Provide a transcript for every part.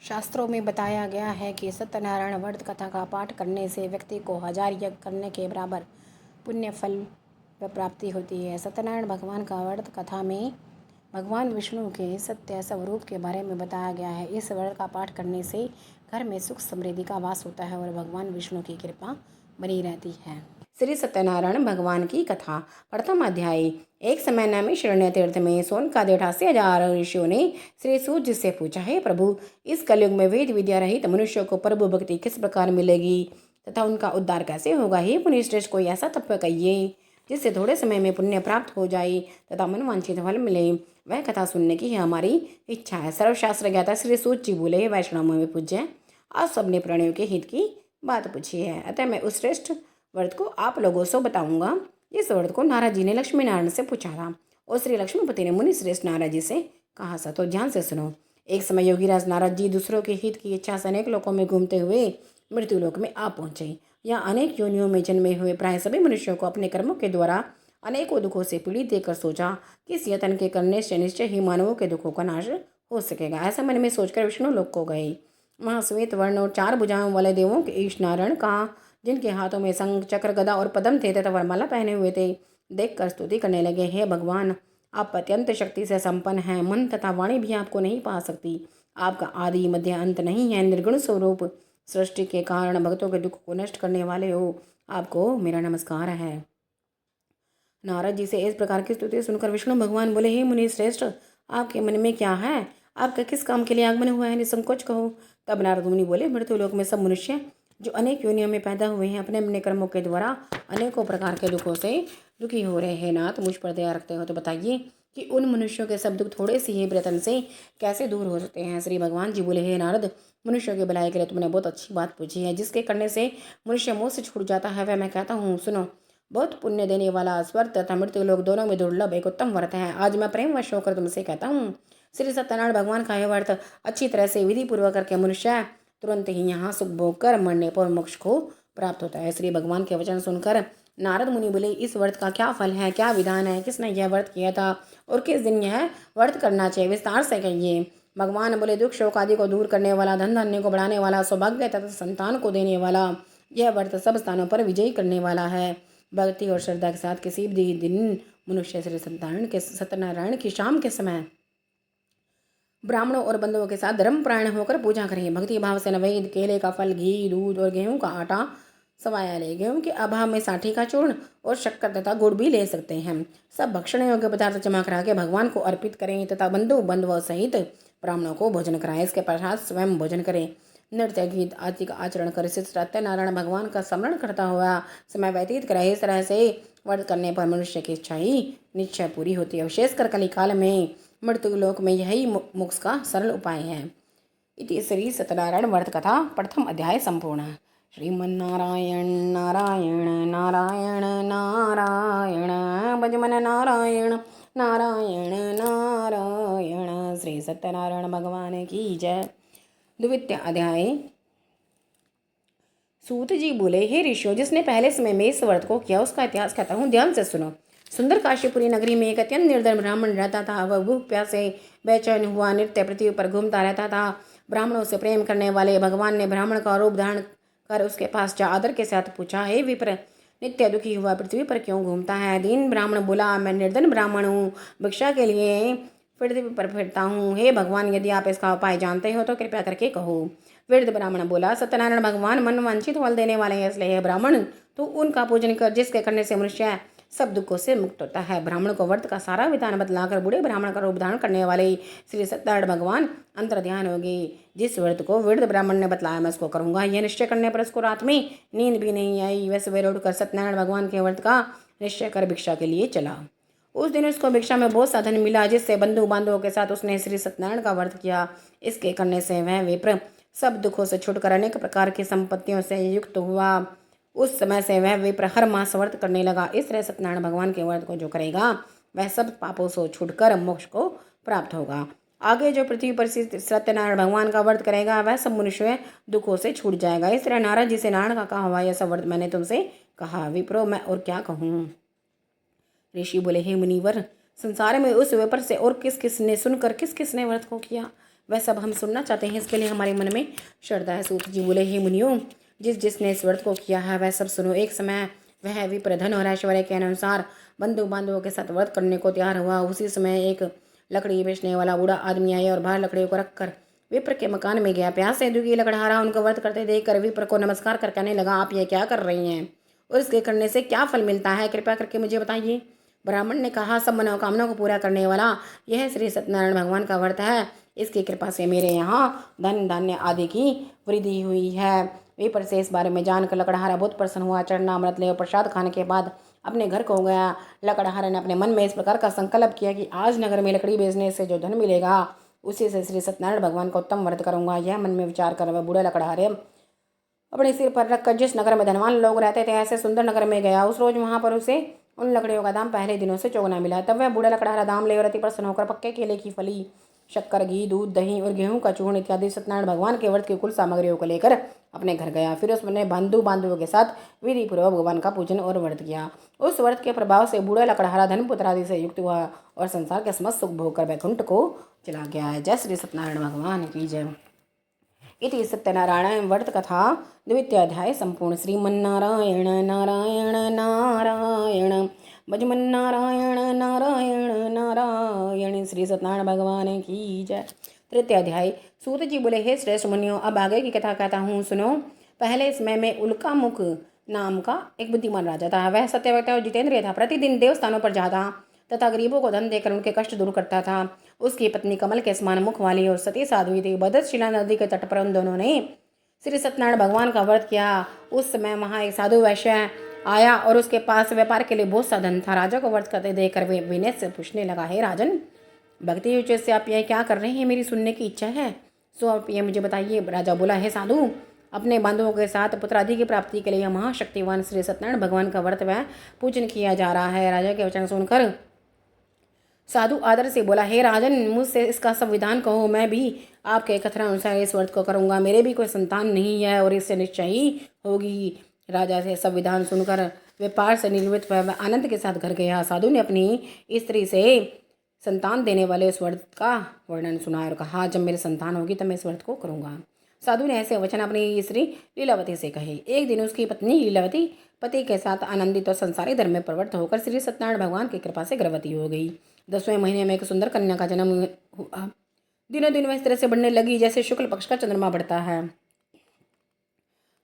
शास्त्रों में बताया गया है कि सत्यनारायण व्रत कथा का पाठ करने से व्यक्ति को 1000 यज्ञ करने के बराबर पुण्य फल व प्राप्ति होती है। सत्यनारायण भगवान का व्रत कथा में भगवान विष्णु के सत्य स्वरूप के बारे में बताया गया है। इस व्रत का पाठ करने से घर में सुख समृद्धि का वास होता है और भगवान विष्णु की कृपा बनी रहती है। श्री सत्यनारायण भगवान की कथा। प्रथम अध्याय। एक समय नैमिषारण्य तीर्थ में सोनकादि 88,000 ऋषियों ने श्री सूत जी से पूछा, हे प्रभु, इस कलयुग में वेद विद्या रहित मनुष्यों को प्रभु भक्ति किस प्रकार मिलेगी तथा उनका उद्धार कैसे होगा। हे मुनिश्रेष्ठ, कोई ऐसा तप कहिए जिससे थोड़े समय में पुण्य प्राप्त हो जाए तथा मनवांछित फल मिले। वह कथा सुनने की हमारी इच्छा है। सर्वशास्त्र ज्ञाता श्री सूत जी बोले, वैष्णव में पूज्य, आप सबने प्राणियों के हित की बात पूछी है, अतः मैं उस श्रेष्ठ व्रत को आप लोगों से बताऊंगा। इस व्रत को नारद जी ने लक्ष्मी नारायण से पूछा था और श्री लक्ष्मीपति ने मुनि श्रेष्ठ नारद जी से कहा था, तो ध्यान से सुनो। एक समय योगीराज नारद जी दूसरों के हित की इच्छा से अनेक लोकों में घूमते हुए मृत्यु लोक में आ पहुंचे। यहाँ अनेक योनियों में जन्मे हुए प्राय सभी मनुष्यों को अपने कर्मों के द्वारा अनेकों दुखों से पीड़ित देकर सोचा कि इस यत्न के करने से निश्चय ही मानवों के दुखों का नाश हो सकेगा। ऐसा मन में सोचकर विष्णु लोक को गए। वहाँ श्वेत वर्ण और 4 भुजाओं वाले देवों के ईश नारायण का, जिनके हाथों में शंख चक्र गदा और पद्म थे तथा वरमाला पहने हुए थे, देखकर स्तुति करने लगे, हे भगवान, आप अत्यंत शक्ति से संपन्न हैं। मन तथा वाणी भी आपको नहीं पा सकती। आपका आदि मध्य अंत नहीं है। निर्गुण स्वरूप सृष्टि के कारण भक्तों के दुख को नष्ट करने वाले हो। आपको मेरा नमस्कार है। नारद जी से इस प्रकार की स्तुति सुनकर विष्णु भगवान बोले, हे मुनि श्रेष्ठ, आपके मन में क्या है? आपका किस काम के लिए आगमन हुआ है? निसंकोच कहो। तब नारद मुनि बोले, मृत्यु लोक में सब मनुष्य जो अनेक योनियों में पैदा हुए हैं, अपने अपने कर्मों के द्वारा अनेकों प्रकार के दुखों से दुखी हो रहे हैं। नाथ, मुझ पर दया रखते हो तो बताइए कि उन मनुष्यों के सब दुख थोड़े से ही व्रतन से कैसे दूर हो सकते हैं। श्री भगवान जी बोले, हे नारद, मनुष्यों के भलाई के लिए तुमने बहुत अच्छी बात पूछी है। जिसके करने से मनुष्य मोह से छूट जाता है, वह मैं कहता हूँ, सुनो। बहुत पुण्य देने वाला स्वर्ग तथा मृत्यु लोक दोनों में दुर्लभ एक उत्तम व्रत है। आज मैं प्रेम वश होकर तुमसे कहता हूँ। श्री सत्यनारायण भगवान का यह व्रत अच्छी तरह से विधि पूर्वक करके मनुष्य तुरंत ही यहाँ सुख भोग कर मरने पर मोक्ष को प्राप्त होता है। श्री भगवान के वचन सुनकर नारद मुनि बोले, इस व्रत का क्या फल है, क्या विधान है, किसने यह व्रत किया था और किस दिन यह व्रत करना चाहिए, विस्तार से कहिए। भगवान बोले, दुख शोक आदि को दूर करने वाला, धन धान्य को बढ़ाने वाला, सौभाग्य तथा संतान को देने वाला यह व्रत सब स्थानों पर विजयी करने वाला है। भक्ति और श्रद्धा के साथ किसी भी दिन मनुष्य श्री सत्यनारायण की शाम के समय ब्राह्मणों और बंधुओं के साथ धर्मपरायण होकर पूजा करें। भक्ति भाव से नवेद, केले का फल, घी, दूध और गेहूं का आटा सवाया ले। गेहूं के अभाव में साठी का चूर्ण और शक्कर तथा गुड़ भी ले सकते हैं। सब भक्षण योग्य पदार्थ जमा करा के भगवान को अर्पित करें तथा बंधु बंधुओं सहित ब्राह्मणों को भोजन कराएं। इसके पश्चात स्वयं भोजन करें। नृत्य, गीत आदि का आचरण कर सत्यनारायण भगवान का स्मरण करता हुआ समय व्यतीत करे। इस तरह से व्रत करने पर मनुष्य की इच्छा ही निश्चय पूरी होती है। विशेषकर कलिकाल में मृत्यु लोक में यही मोक्ष का सरल उपाय है। इति श्री सत्यनारायण व्रत कथा प्रथम अध्याय संपूर्ण। श्रीमन्नारायण नारायण नारायण नारायण भजमन नारायण नारायण नारायण। श्री सत्यनारायण भगवान की जय। द्वितीय अध्याय। सूत जी बोले, हे ऋषियों, जिसने पहले समय में इस व्रत को किया उसका इतिहास कहता हूँ, ध्यान से सुनो। सुंदर काशीपुरी नगरी में एक अत्यंत निर्धन ब्राह्मण रहता था। वह भूख प्यास से बेचैन हुआ नित्य पृथ्वी पर घूमता रहता था। ब्राह्मणों से प्रेम करने वाले भगवान ने ब्राह्मण का रूप धारण कर उसके पास जा आदर के साथ पूछा, हे विप्र, नित्य दुखी हुआ पृथ्वी पर क्यों घूमता है? दीन ब्राह्मण बोला, मैं निर्धन ब्राह्मण हूँ, भिक्षा के लिए पृथ्वी पर फिरता हूँ। हे भगवान, यदि आप इसका उपाय जानते हो तो कृपया करके कहो। वृद्ध ब्राह्मण बोला, सत्यनारायण भगवान मन वांछित फल देने वाले हैं, इसलिए हे ब्राह्मण, तो उनका पूजन कर, जिसके करने से मनुष्य सब दुखों से मुक्त होता है। ब्राह्मण को व्रत का सारा विधान बतलाकर बूढ़े ब्राह्मण का रूप धारण करने वाले श्री सत्यनारायण भगवान अंतर ध्यान होगी। जिस व्रत को वृद्ध ब्राह्मण ने बतलाया मैं उसको करूंगा। यह निश्चय करने पर उसको रात में नींद भी नहीं आई। वह सवेरे उठकर सत्यनारायण भगवान के व्रत का निश्चय कर भिक्षा के लिए चला। उस दिन उसको भिक्षा में बहुत साधन मिला, जिससे बंधु बांधवों के साथ उसने श्री सत्यनारायण का व्रत किया। इसके करने से वह विप्र सब दुखों से छुटकर अनेक प्रकार की संपत्तियों से युक्त हुआ। उस समय से वह विप्र हर मास व्रत करने लगा। इस तरह सत्यनारायण भगवान के व्रत को जो करेगा वह सब पापों से छूटकर मोक्ष को प्राप्त होगा। आगे जो पृथ्वी पर सत्यनारायण भगवान का व्रत करेगा वह सब मनुष्य दुखों से छूट जाएगा। इस तरह नारद जी से नारायण का कहा हुआ यह सब व्रत मैंने तुमसे कहा। विप्रो, मैं और क्या कहूँ? ऋषि बोले, हे मुनिवर, संसार में उस विप्र से और किस किस ने सुनकर किस किस ने व्रत को किया? वह सब हम सुनना चाहते हैं, इसके लिए हमारे मन में श्रद्धा है। सूत जी बोले, हे मुनियों, जिसने इस व्रत को किया है वह सब सुनो। एक समय वह विप्र धन और ऐश्वर्य के अनुसार बंधु बांधवों के साथ व्रत करने को तैयार हुआ। उसी समय एक लकड़ी बेचने वाला बूढ़ा आदमी आया और बाहर लकड़ियों को रखकर विप्र के मकान में गया। प्यास से दुखी लकड़हारा उनको व्रत करते देखकर विप्र को नमस्कार कर कहने लगा, आप ये क्या कर रही हैं और इसके करने से क्या फल मिलता है, कृपया करके मुझे बताइए। ब्राह्मण ने कहा, सब मनोकामना को पूरा करने वाला यह श्री सत्यनारायण भगवान का व्रत है। इसकी कृपा से मेरे यहाँ धन धान्य आदि की वृद्धि हुई है। विप्र से इस बारे में जानकर लकड़हारा बहुत प्रसन्न हुआ। चढ़ना अमृत ले और प्रसाद खाने के बाद अपने घर को गया। लकड़हारे ने अपने मन में इस प्रकार का संकल्प किया कि आज नगर में लकड़ी बेचने से जो धन मिलेगा उसी से श्री सत्यनारायण भगवान का उत्तम व्रत करूंगा। यह मन में विचार कर वह बूढ़ा लकड़हारे अपने सिर पर रखकर जिस नगर में धनवान लोग रहते थे ऐसे सुंदर नगर में गया। उस रोज वहां पर उसे उन लकड़ियों का दाम पहले दिनों से चौगुना मिला। तब वह बूढ़ा लकड़हारा दाम ले और अति प्रसन्न होकर पक्के केले की फली, शक्कर, घी, दूध, दही और गेहूं का चूर्ण इत्यादि सत्यनारायण भगवान के व्रत की कुल सामग्रियों को लेकर अपने घर गया। फिर उसने बंधु बांधवों के साथ विधि पूर्वक भगवान का पूजन और व्रत किया। उस व्रत के प्रभाव से बूढ़ा लकड़हारा धन पुत्र आदि से युक्त हुआ और संसार के समस्त सुख भोग कर वैकुंठ को चला गया है। जय श्री सत्यनारायण भगवान की जय। इति सत्यनारायण व्रत कथा द्वितीयाध्याय संपूर्ण। श्रीमन्नारायण नारायण नारायण भजमन्नारायण नारायण नारायण। श्री सत्यनारायण भगवान की जय। तृतीय अध्याय। सूत जी बोले, हे श्रेष्ठ मुनियों, अब आगे की कथा कहता हूँ, सुनो। पहले समय में उल्कामुख नाम का एक बुद्धिमान राजा था। वह सत्यवक्ता और जितेंद्रिय था। प्रतिदिन देवस्थानों पर जाता तथा गरीबों को धन देकर उनके कष्ट दूर करता था। उसकी पत्नी कमल के समान मुख वाली और सती साध्वी थी। भद्रशिला नदी के तट पर उन दोनों ने श्री सत्यनारायण भगवान का व्रत किया। उस समय वहाँ एक साधु वैश्य आया और उसके पास व्यापार के लिए बहुत सा धन था। राजा को व्रत करते देखकर वे विनय से पूछने लगा, हे राजन, भक्ति उच्च से आप यह क्या कर रहे हैं, मेरी सुनने की इच्छा है, सो आप ये मुझे बताइए। राजा बोला, हे साधु, अपने बांधवों के साथ पुत्रादि की प्राप्ति के लिए महाशक्तिवान श्री सत्यनारायण भगवान का व्रत व पूजन किया जा रहा है। राजा के वचन सुनकर साधु आदर से बोला, हे राजन, मुझसे इसका संविधान कहो, मैं भी आपके कथनानुसार इस व्रत को करूंगा। मेरे भी कोई संतान नहीं है और इससे निश्चय ही होगी। राजा से संविधान सुनकर व्यापार से निर्वृत्त वह आनंद के साथ घर गया। साधु ने अपनी स्त्री से संतान देने वाले उस व्रत का वर्णन सुना और कहा, जब मेरी संतान होगी तब मैं इस व्रत को करूंगा। साधु ने ऐसे वचन अपनी स्त्री लीलावती से कहे। एक दिन उसकी पत्नी लीलावती पति के साथ आनंदित और संसारी धर्म में प्रवृत्त होकर श्री सत्यनारायण भगवान की कृपा से गर्भवती हो गई। 10वें महीने में एक सुंदर कन्या का जन्म हुआ। दिनों दिन वह इस तरह से बढ़ने लगी जैसे शुक्ल पक्ष का चंद्रमा बढ़ता है।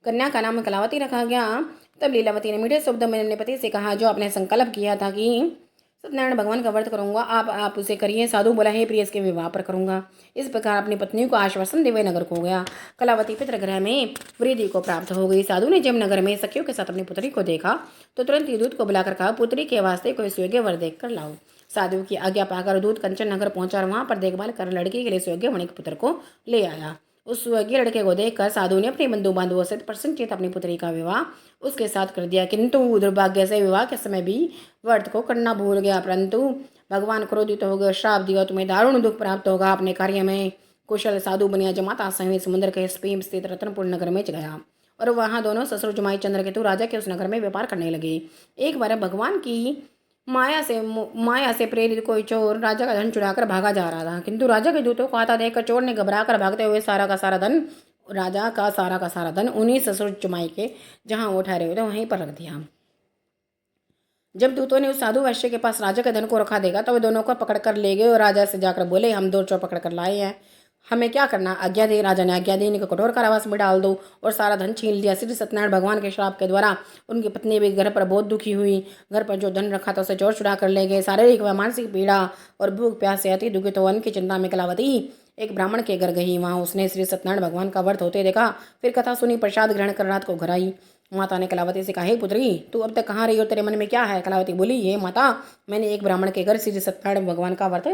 कन्या का नाम कलावती रखा गया। तब लीलावती ने मीठे शब्द में अपने पति से कहा, जो आपने संकल्प किया था कि सत्यनारायण भगवान का व्रत करूंगा, आप उसे करिए। साधु बोला, हे प्रिय, इसके विवाह पर करूंगा। इस प्रकार अपनी पत्नी को आश्वासन देवे नगर को गया। कलावती पितृगृह में वृद्धि को प्राप्त हो गई। साधु ने जब नगर में सखियों के साथ अपनी पुत्री को देखा तो तुरंत ही दूत को बुलाकर कहा, पुत्री के वास्ते कोई सुयोग्य वर देख कर लाओ। साधु की आज्ञा पाकर दूत कंचन नगर पहुंचा और वहां पर देखभाल कर लड़की के लिए सुयोग्य वणिक पुत्र को ले आया। उस सुयोग्य लड़के को देखकर साधु ने अपने बंधु बांधवों से प्रसन्नचित अपनी पुत्री का विवाह उसके साथ कर दिया। किंतु दुर्भाग्य से विवाह के समय भी व्रत को करना भूल गया। परंतु भगवान क्रोधित हो गए, श्राप दिया, तुम्हें दारुण दुख प्राप्त होगा। अपने कार्य में कुशल साधु बनिया जमाता सहित समुद्र के स्पेम स्थित रत्नपुर नगर में गया और वहां दोनों ससुर जमाई चंद्रकेतु राजा के उस नगर में व्यापार करने लगे। एक बार भगवान की माया से प्रेरित कोई चोर राजा का धन चुराकर भागा जा रहा था, किंतु राजा के दूतों को आता देखकर चोर ने घबराकर भागते हुए राजा का सारा धन उन्हीं ससुर जमाई के जहां वो ठहरे हुए थे वहीं पर रख दिया। जब दूतों ने उस साधु वैश्य के पास राजा के धन को रखा देखा तो वे दोनों को पकड़ कर ले गए और राजा से जाकर बोले, हम 2 चोर पकड़ कर लाए हैं, हमें क्या करना, आज्ञा दे। राजा ने आज्ञा दी, इनको कठोर कारावास में डाल दो और सारा धन छीन लिया। श्री सत्यनारायण भगवान के श्राप के द्वारा उनकी पत्नी भी घर पर बहुत दुखी हुई। घर पर जो धन रखा था उसे चोर चुरा कर ले गए। शारीरिक व मानसिक पीड़ा और भूख प्यास से अति दुखित हो उनकी चिंता में कलावती एक ब्राह्मण के घर गई। वहाँ उसने श्री सत्यनारायण भगवान का व्रत होते देखा। फिर कथा सुनी, प्रसाद ग्रहण कर रात को घर आई। माता ने कलावती से कहा, हे पुत्री, तू अब तक कहाँ रही और तेरे मन में क्या है? कलावती बोली, ये माता, मैंने एक ब्राह्मण के घर श्री सत्यनारायण भगवान का व्रत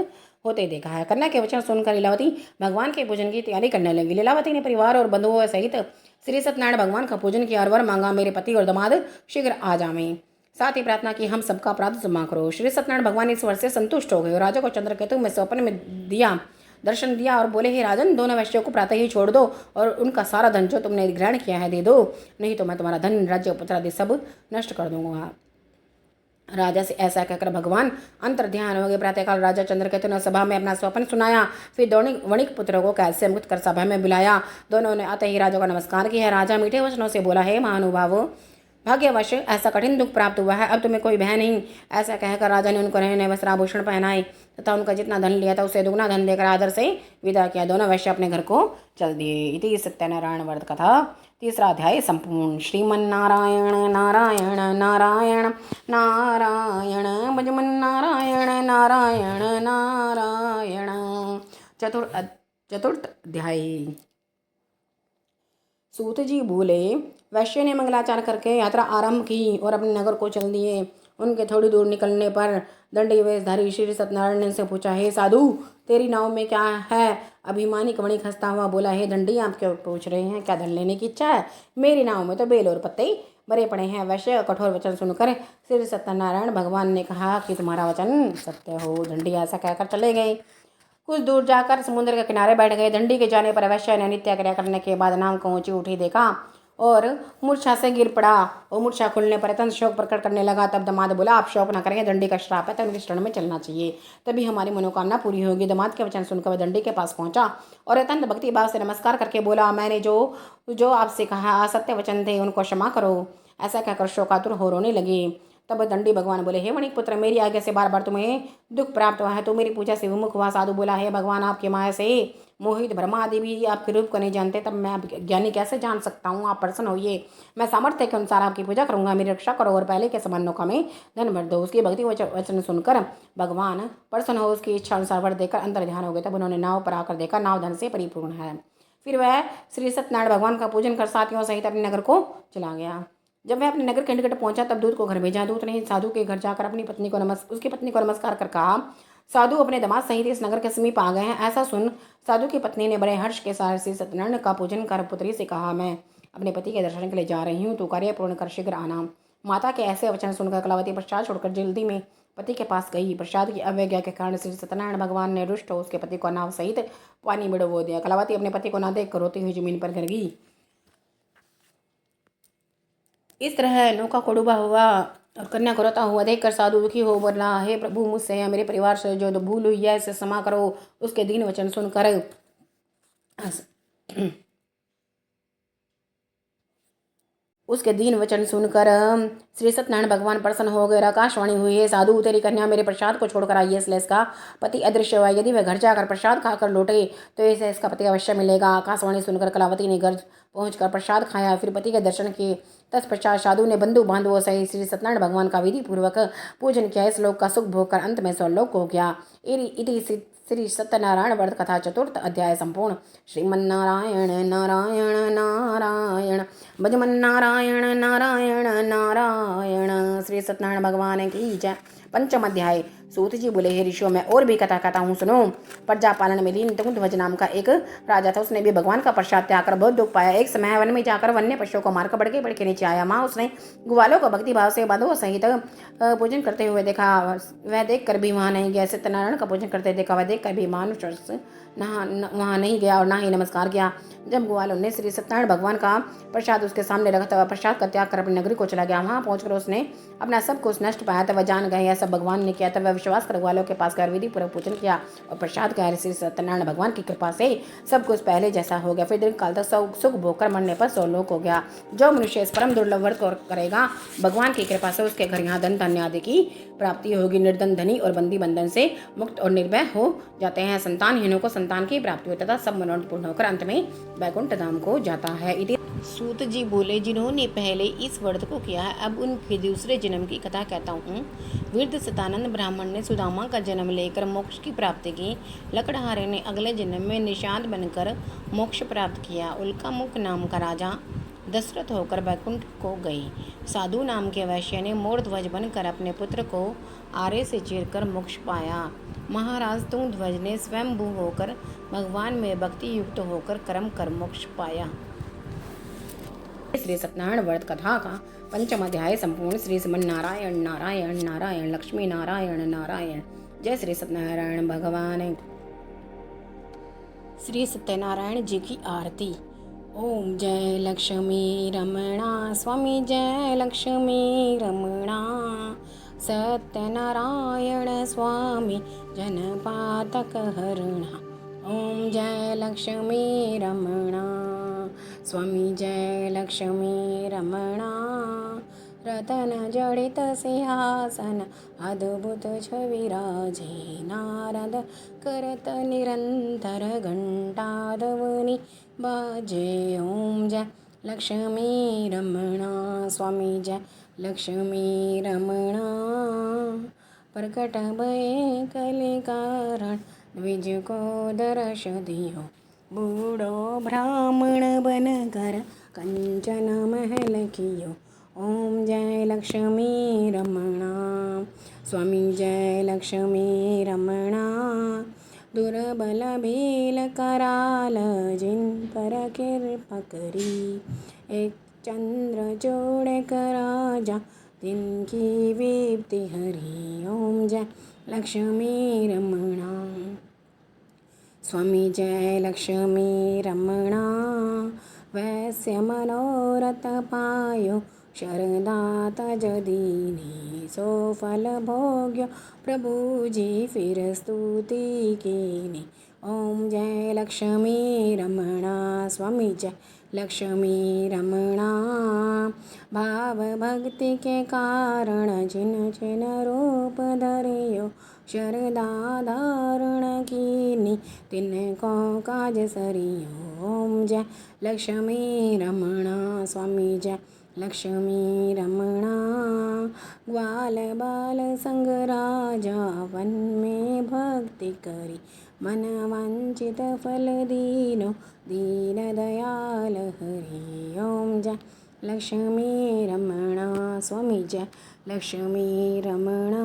होते देखा है। कन्या के वचन सुनकर लीलावती भगवान के पूजन की तैयारी करने लगी। लीलावती ने परिवार और बंधुओं सहित श्री सत्यनारायण भगवान का पूजन किया और वर मांगा, मेरे पति और दामाद शीघ्र आ जावें। साथ ही प्रार्थना की, हम सबका अपराध क्षमा करो। श्री सत्यनारायण भगवान इस वर्ष से संतुष्ट हो गए और राजा को चंद्रकेतु में स्वप्न में दर्शन दिया और बोले, हे राजन, दोनों वैश्यों को प्रातः ही छोड़ दो और उनका सारा धन जो तुमने ग्रहण किया है दे दो, नहीं तो मैं तुम्हारा धन, राज्य, पुत्र आदि सब नष्ट कर दूंगा। राजा से ऐसा कहकर भगवान अंतर ध्यान हो गए। प्रातःकाल राजा चंद्रकेतु ने सभा में अपना स्वप्न सुनाया। फिर दोनों वणिक पुत्रों को कैद से मुक्त कर सभा में बुलाया। दोनों ने आते ही राजा को नमस्कार किया। राजा मीठे वचनों से बोला, हे महानुभावो, भाग्यवश ऐसा कठिन दुख प्राप्त हुआ है, अब तुम्हें कोई भय नहीं। ऐसा कहकर राजा ने उनको नए नए वस्त्राभूषण पहनाए तथा उनका जितना धन लिया था उससे दुगना धन देकर आदर से विदा किया। दोनों वैश्य अपने घर को चल दिए। इति सत्यनारायण व्रत कथा तीसरा अध्याय संपूर्ण। श्रीमन्नारायण नारायण नारायण नारायण भजमन्नारायण नारायण नारायण। चतुर्थ अध्याय। सूत जी बोले, वैश्य ने मंगलाचार करके यात्रा आरंभ की और अपने नगर को चल दिए। उनके थोड़ी दूर निकलने पर दंडी वेशधारी श्री सत्यनारायण ने से पूछा, हे साधु, तेरी नाव में क्या है? अभिमानी वणिक हंसता हुआ बोला, हे दंडी, आप क्यों पूछ रहे हैं? क्या धन लेने की इच्छा है? मेरी नाव में तो बेल और पत्ते भरे पड़े हैं। वैश्य कठोर वचन सुनकर श्री सत्यनारायण भगवान ने कहा कि तुम्हारा वचन सत्य हो। दंडी ऐसा कहकर चले गए। कुछ दूर जाकर समुद्र के किनारे बैठ गए। दंडी के जाने पर वैश्य ने नित्य क्रिया करने के बाद नाव को ऊंची उठी देखा और मूर्छा से गिर पड़ा। और मूर्छा खुलने पर अत्यंत शोक प्रकट करने लगा। तब दामाद बोला, आप शोक न करेंगे, दंडी का श्राप है, तब इनके शरण में चलना चाहिए, तभी हमारी मनोकामना पूरी होगी। दामाद के वचन सुनकर वह दंडी के पास पहुंचा और अत्यंत भक्ति भाव से नमस्कार करके बोला, मैंने जो आपसे कहा सत्य वचन थे, उनको क्षमा करो। ऐसा कहकर शोकातुर हो रोने लगे। तब दंडी भगवान बोले, हे वणिक पुत्र, मेरी आज्ञा से बार बार तुम्हें दुख प्राप्त हुआ है, तो मेरी पूजा से विमुख हुआ। साधु बोला, हे भगवान, आपकी माया से मोहित ब्रह्मा आदि भी आपके रूप को नहीं जानते, तब मैं ज्ञानी कैसे जान सकता हूँ? आप प्रसन्न होइए, मैं सामर्थ्य के अनुसार आपकी पूजा करूंगा, मेरी रक्षा करो और पहले के समान नौका में धन भर दो। उसकी भक्ति वचन सुनकर भगवान प्रसन्न हो उसकी इच्छा अनुसार वर देकर अंतर ध्यान हो गए। तब उन्होंने नाव पर आकर देखा, नाव धन से परिपूर्ण है। फिर वह श्री सत्यनारायण भगवान का पूजन कर साथियों सहित अपने नगर को चला गया। जब वह अपने नगर के निकट पहुंचा तब दूत को घर भेजा। दूत ने साधु के घर जाकर अपनी पत्नी को उसकी पत्नी को नमस्कार कर कहा, साधु अपने दामाद सहित इस नगर के समीप आ गए हैं। ऐसा सुन साधु की पत्नी ने बड़े हर्ष के साथ श्री सत्यनारायण का पूजन कर पुत्री से कहा, मैं अपने पति के दर्शन के लिए जा रही हूँ, तू कार्य पूर्ण कर शीघ्र आना। माता के ऐसे वचन सुनकर कलावती प्रसाद छोड़कर जल्दी में पति के पास गई। प्रसाद की अवज्ञा के कारण श्री सत्यनारायण भगवान ने रुष्ट हो उसके पति को नाव सहित पानी में डुबो दिया। कलावती अपने पति को न देख कर रोती हुई जमीन पर गिर गई। इस तरह नौका को डूबा हुआ और कन्या को रोता हुआ देखकर साधु दुखी हो बोला, हे प्रभु, मुझसे या मेरे परिवार से जो भूल हुई है इसे क्षमा करो। उसके दीन वचन सुनकर श्री सत्यनारायण भगवान प्रसन्न हो गए। आकाशवाणी हुई, है साधु, तेरी कन्या मेरे प्रसाद को छोड़कर आई है, इसलिए इसका पति अदृश्य हुआ। यदि वह घर जाकर प्रसाद खाकर लौटे तो इसे इसका पति अवश्य मिलेगा। आकाशवाणी सुनकर कलावती ने घर पहुंचकर प्रसाद खाया। फिर पति के दर्शन किए। तत्पश्चात साधु ने बंधु बांधवों सहित श्री सत्यनारायण भगवान का विधि पूर्वक पूजन किया। इस लोक का सुख भोग कर अंत में स्वर्लोक हो गया। इति श्री सत्यनारायण व्रत कथा चतुर्थ अध्याय संपूर्ण। श्रीमन्नारायण नारायण नारायण भजमन्नारायण नारायण नारायण। श्री सत्यनारायण भगवान की जय। पंचम अध्याय। सूत जी बोले, हे ऋषियों, मैं और भी कथा कहता हूँ, सुनो। प्रजा पालन में लीन तुंगध्वज नाम का एक राजा था। उसने भी भगवान का प्रसाद त्याग कर बहुत दुख पाया। एक समय वन में जाकर वन्य पशुओं को मारकर बड़के नीचे आया। माँ उसने ग्वालों को भक्ति भाव से बधों सहित पूजन करते हुए देखा। वह देख कर भी वहाँ नहीं गया। सत्यनारायण का पूजन करते देखा। वह देख कर भी मानुष वहाँ नहीं गया और ना ही नमस्कार किया। जब ग्वालों ने श्री सत्यनारायण भगवान का प्रसाद उसके सामने रखा था, प्रसाद का त्याग कर अपनी नगरी को चला गया। वहाँ पहुंचकर उसने अपना सब कुछ नष्ट पाया। तब वह जान गए यह सब भगवान ने किया। तब वह विश्वास कर ग्वालों के पास गए, विधि पूर्वक पूजन किया और प्रसाद का श्री सत्यनारायण भगवान की कृपा से सब कुछ पहले जैसा हो गया। फिर दीर्घ काल तक सुख भोग कर मरने पर स्वर्लोक हो गया। जो मनुष्य इस परम दुर्लभ व्रत करेगा, भगवान की कृपा से उसके घर यहाँ धन धान्य आदि की प्राप्ति होगी। निर्धन धनी और बंदी बंधन से मुक्त और निर्भय हो जाते हैं। संतानहीनों को संतान की प्राप्ति होती है तथा सब मनोरथ पूर्ण होकर अंत में वैकुंठ धाम को जाता है। सूत जी बोले, जिन्होंने पहले इस व्रत को किया है, अब उनके दूसरे जन्म की कथा कहता हूँ। वृद्ध सतानंद ब्राह्मण ने सुदामा का जन्म लेकर मोक्ष की प्राप्ति की। लकड़हारे ने अगले जन्म में निषाद बनकर मोक्ष प्राप्त किया। उल्कामुख नाम का राजा दशरथ होकर वैकुंठ को गए। साधु नाम के वैश्य ने मोरध्वज बनकर अपने पुत्र को आरे से चीरकर मोक्ष पाया। महाराज तुंगध्वज ने स्वयंभू होकर भगवान में भक्ति युक्त होकर कर्म कर मोक्ष पाया। श्री सत्यनारायण व्रत कथा का पंचम अध्याय संपूर्ण। श्री श्रीमन्नारायण नारायण नारायण लक्ष्मी नारायण नारायण। जय श्री सत्यनारायण भगवान। श्री सत्यनारायण जी की आरती। ओम जय लक्ष्मी रमणा स्वामी, जय लक्ष्मी रमणा सत्यनारायण स्वामी जनपातक हरणा। ओम जय लक्ष्मी रमणा। स्वामी जय लक्ष्मी रमणा। रतन जडित सिंहासन अद्भुत छवि राजे। नारद करत निरंतर घंटाध्वनि बाजे। ओम जय लक्ष्मी रमणा। स्वामी जय लक्ष्मी रमणा। प्रकट भये कलि कारण द्विज को दर्श दियो। बूढ़ो ब्राह्मण बन कर कंचन महल कियो। ओम जय लक्ष्मी रमणा। स्वामी जय लक्ष्मी रमणा। दुर्बल भील कराल जिन पर कृपा करी। एक चंद्र जोड़े कर राजा तिनकी विपत्ति हरी। ओम जय लक्ष्मी रमणा। स्वामी जय लक्ष्मी रमणा। वैश्य मनोरथ पायो शरदा तज दीनी। सो फल भोग्यो प्रभुजी फिर स्तुति कीनी। ओम जय लक्ष्मी रमणा। स्वामी जय लक्ष्मी रमणा। भाव भक्ति के कारण जिन जिन रूप धरियो। शरदा धारण कीनी तिनको काज सरियो। ओम जय लक्ष्मी रमणा। स्वामी जय लक्ष्मी रमणा। ग्वाल बाल संग राजा वन में भक्ति करी। मन वांछित फल दीनो दीन दयाल हरि। ओम जय लक्ष्मी रमणा। स्वामी जय लक्ष्मी रमणा।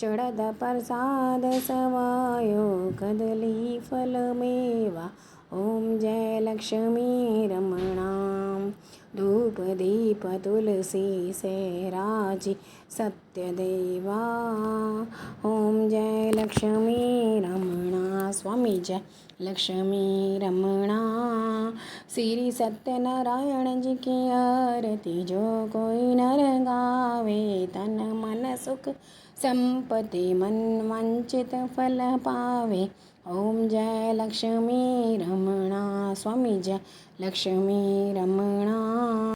चढ़द प्रसाद सवायो कदली फल मेवा। ओम जय लक्ष्मी रमणा। धूप दीप तुलसी से राजी सत्य देवा। ओम जय लक्ष्मी रमणा। स्वामी जय लक्ष्मी रमणा। श्री सत्यनारायण जी की आरती जो कोई नर गावे। तन मन सुख संपत्ति मन वांछित फल पावे। ओम जय लक्ष्मी रमणा। स्वामी जय लक्ष्मी रमणा।